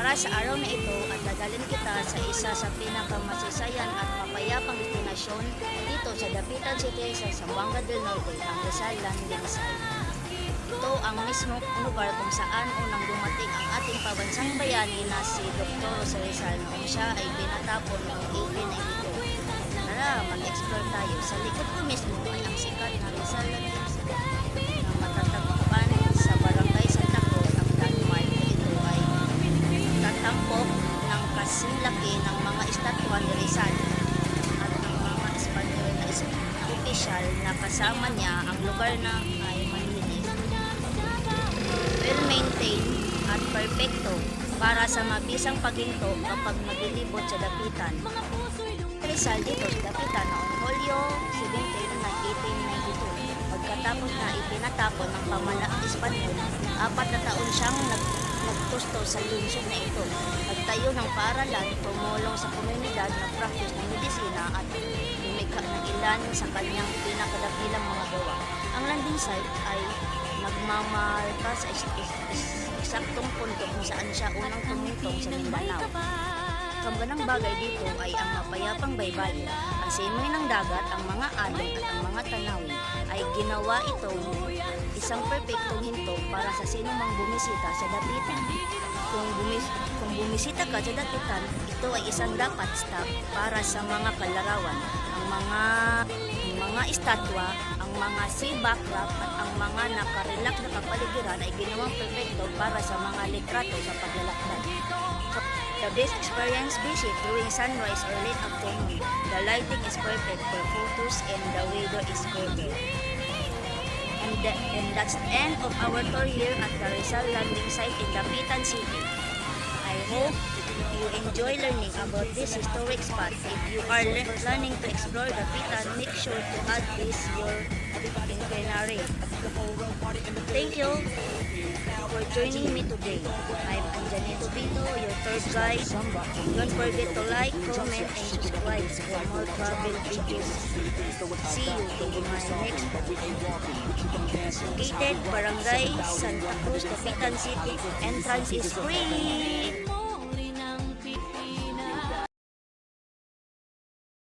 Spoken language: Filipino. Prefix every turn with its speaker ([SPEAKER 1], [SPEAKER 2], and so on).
[SPEAKER 1] Tara sa araw na ito at dadalhin kita sa isa sa pinakamasisayan at mapayapang destinasyon dito sa Dapitan City sa Zamboanga del Norte, ang Rizal Landing Site. Ito ang mismo lugar kung saan unang dumating ang ating pabansang bayani na si Dr. Jose Rizal noong siya ay pinatapon noong 1892. Tara, mag-explore tayo. Sa likod ko mismo ay ang sikat na Rizal Landing Site na matatagpuan sa Barangay Santa Cruz, ang landmark. Ito ay tatampok ng kasing laki ng mga estatwa ni Rizal at ng mga Espanyol na opisyal na kasama niya. Ang lugar na ay malinis, well-maintained at perfecto para sa mabisang paghinto kapag naglilibot sa dapitan. Rizal dito sa dapitan noong Hulyo 17 na 1892. Pagkatapos na ipinatapon ng pamalaang Espanyol, 4 na taon siyang nagtusto sa lungsod na ito. Nagtayo ng paaralan, tumulong sa komunidad na practice ng medisina at lumikha ng ilan sa kanyang pinakadakilang mga gawa. Ang landing site ay nagmamarka sa eksaktong punto kung saan siya unang tumungtong sa Mindanao. Kambanang bagay dito ay ang mapayapang baybayin, ang simoy ng dagat, ang mga alon at ang mga tanawin ay ginawa itong isang perpektong hinto para sa sino mang bumisita sa dapitan. Kung bumisita ka sa dapitan, ito ay isang dapat stop para sa mga kalarawan, ang mga estatwa, ang mga sea backdrop at ang mga nakarelak na kapaligiran ay ginawang perfecto para sa mga litrato sa paglalakbay. The best experience, visit during sunrise or late afternoon. The lighting is perfect for photos and the weather is perfect. And that's the end of our tour here at the Rizal Landing Site in Dapitan City. I hope you enjoy learning about this historic spot. If you are planning to explore Dapitan, make sure to add this your itinerary. Thank you for joining me today. I'm Anjanito Bito, your tour guide. Don't forget to like, comment, and subscribe for more travel videos. See you in my next video. Located Barangay Santa Cruz, Dapitan City. Entrance is free.